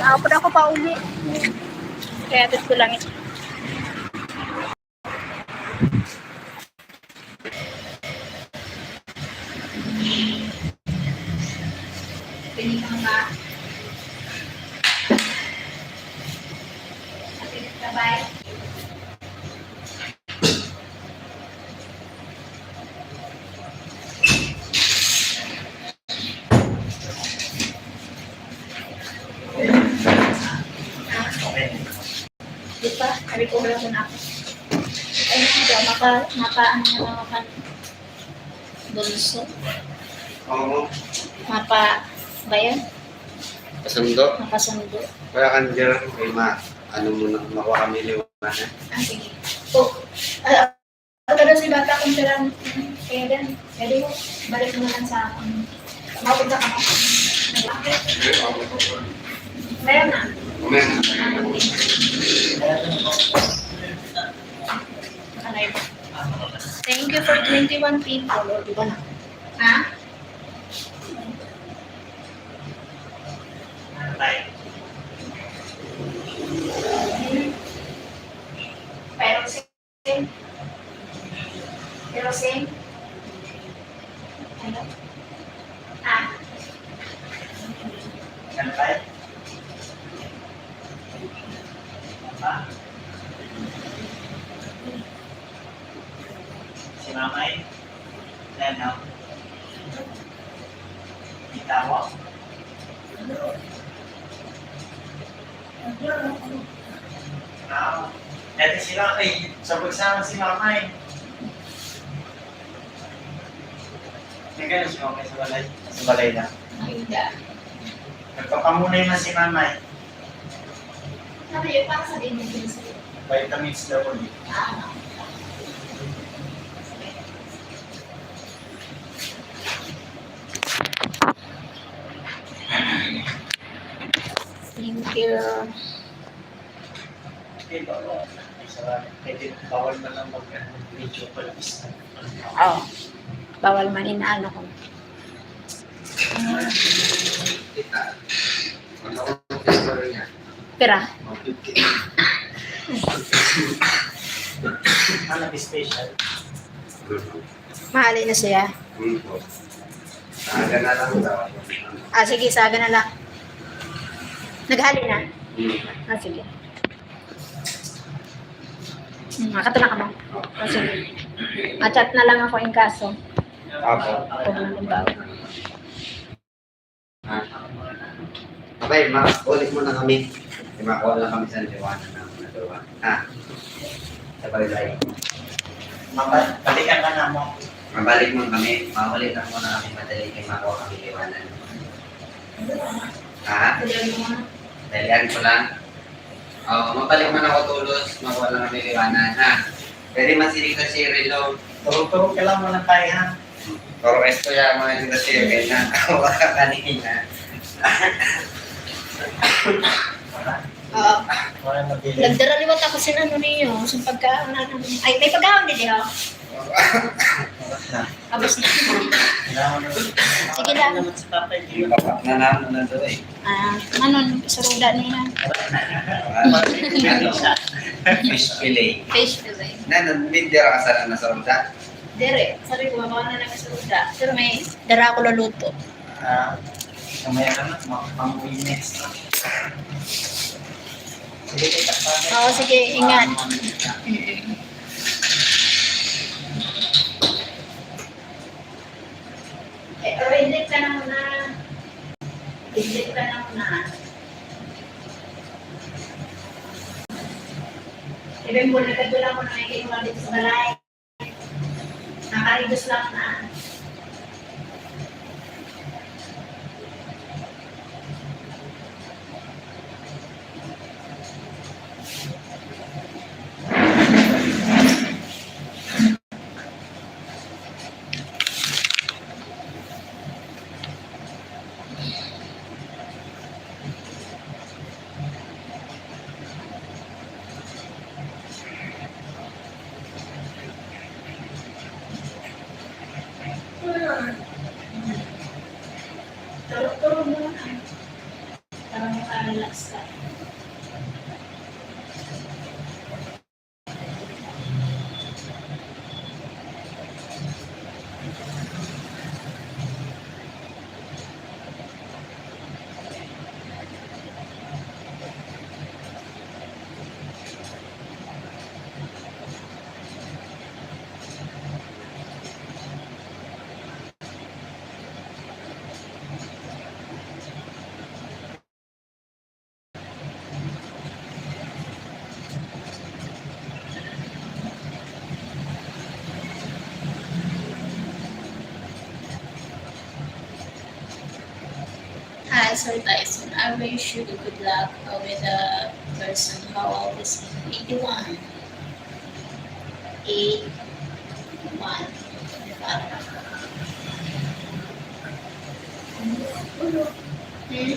Ako na ako pa uli. Kaya ito ko lang ito. Pili ka ba? Pili ka ba? Di ba? Sabi ko wala ko na ako. Ay, ano na bulso. Oo. Mapa, ba yan? Pasundo. Mapasundo. Kaya kan dyan, may ano muna, makuha kami liwangan. Sige. Ako na si bata kung pirang kaya din. Pwede mo, balik mo lang sa akin. Mapunta ka mo. Meron na. Amen. Thank you for 21 people. O, di ba na? Ha? Pero same. Pero same. Ano? Ah. Santay? Apa? Si Mamay? Leno? Itawo? Dati sila ay sabag-sama si Mamay. May gano'n si Mamay sa balay? Sa balay na. Ay, hindi. Nagpapamunay na si Mamay. Sabi yun, para sa din yung sa'yo. Vitamins daw ulit. Ah, thank you. Diba? Pwede bawal na lang mag-video call isa. Oh. Bawal man inaano ko. Kita. Ano ko yung niya? Pera. Ano special? Mahalin na siya. Aga na lang daw. Ah, sige, saga na lang. Naghali na? Ah, sige. Makatulak ka mo? Ah, sige. Machat na lang ako in kaso. Apo. Huwag na limbaw. Okay, ulit muna kami. Makuha lang kami sa liwanag ng nagawa. Sa balay. Balikan ka na mo. Mabalik muna kami. Maulit lang muna kami madali kay makuha kami liwanag. Dalian ko lang. Mabalik man ako tulos. Makuha lang kami liwanag. Pwede masilig sa Cirilo. Turo-turo ka lang muna tayo ha. Pero esto ya mga sila Cirilo na. Ako ka kanina. Oo. Wala mabili. Nagdaraliwat ako sin ano niyo. Sa pagkaon na ano. Ay, may pagkaon din ho. Abos na. Sige lang. Naman sa tatay. Nanano na doon eh. Ano, saruda niya. Fish fillet. Fish fillet. Bindira ka sana na sa ruda. Dire, sabi ko, makawa na lang sa saruda. Pero may dara ko luluto. Kamaya ka na, pang-winness. Sige, kita pa. Oo, sige, ingat. Pero indit ka na muna. Indit ka na muna. Ibig mo, nagkatulang mo na may kinuha dito sa balay. Nakaridos lang na. Tyson, I wish you the good luck with the person. How old is he? 81. 81. Hmm?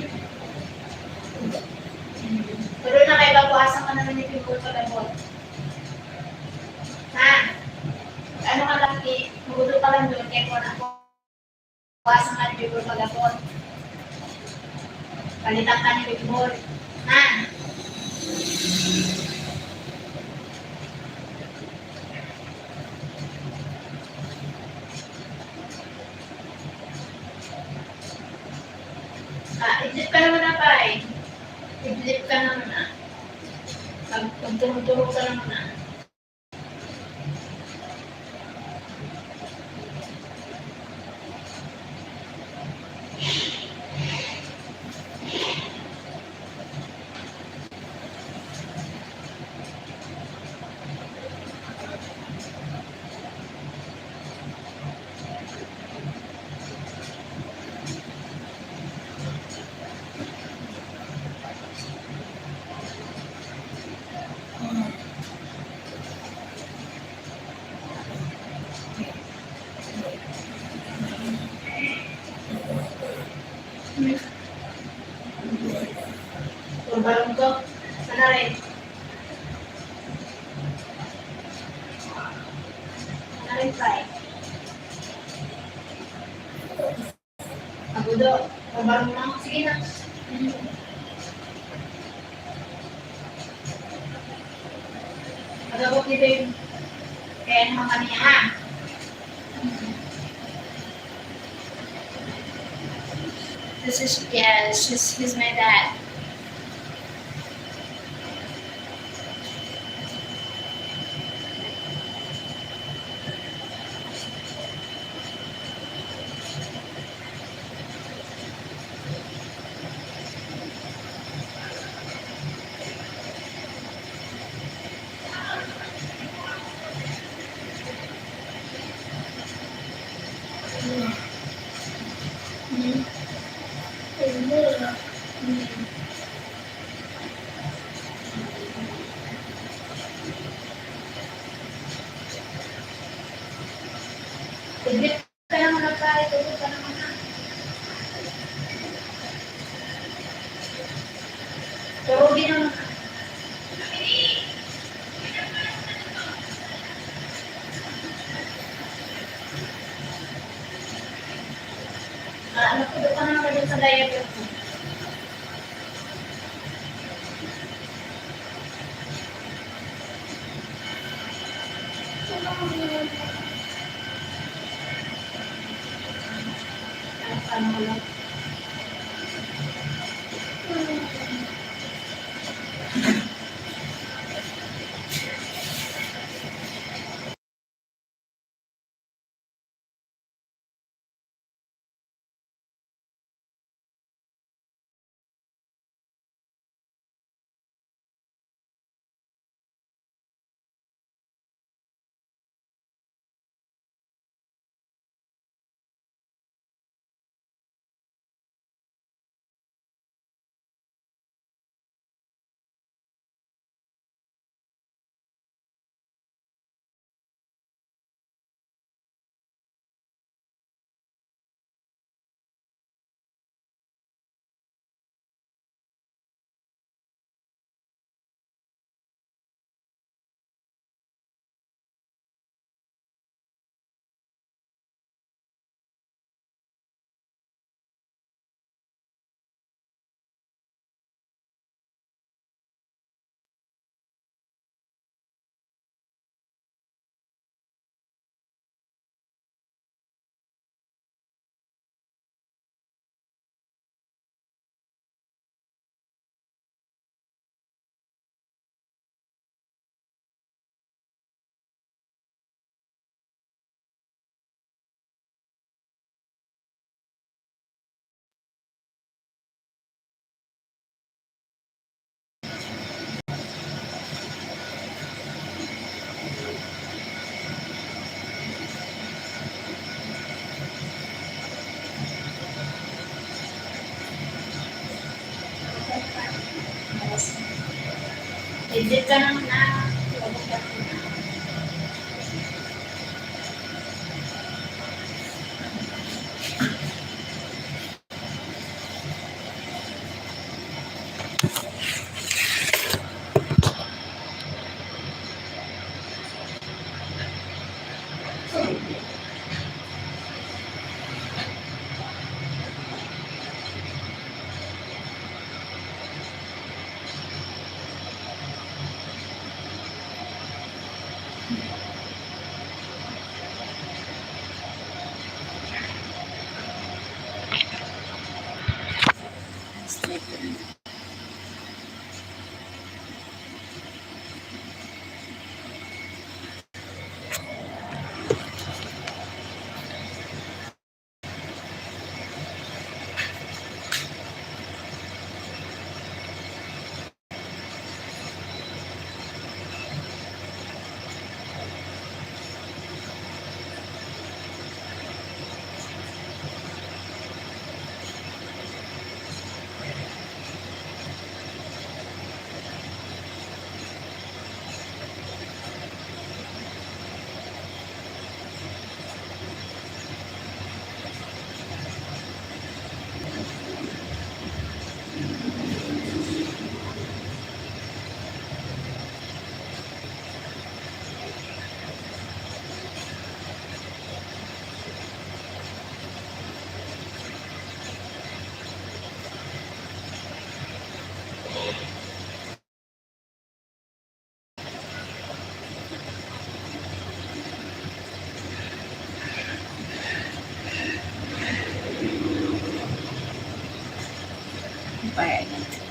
Pero nakaibabawasan ka naman yung pipul sa labot. Ha? Ano ka lang, magulo ka lang doon, kaya kung ako, bawasan ka yung pipul sa labot. Palitan ka ni pipul. Ha? Idlip ka naman na pa eh. Idlip ka naman na. Magturo-turo ka naman na. Balong ko. Sana rin. Sana rin pa eh. Agudo. Balong mo. Sige na. Magabot dito yung kaya naman kaniya ha. He's my dad. Idlip ka naman na pa. Itulog ka naman na. Turugin naman na. Nagpudo ka naman din sa diet ko. Ano lang. Edit ka naman na. Bye.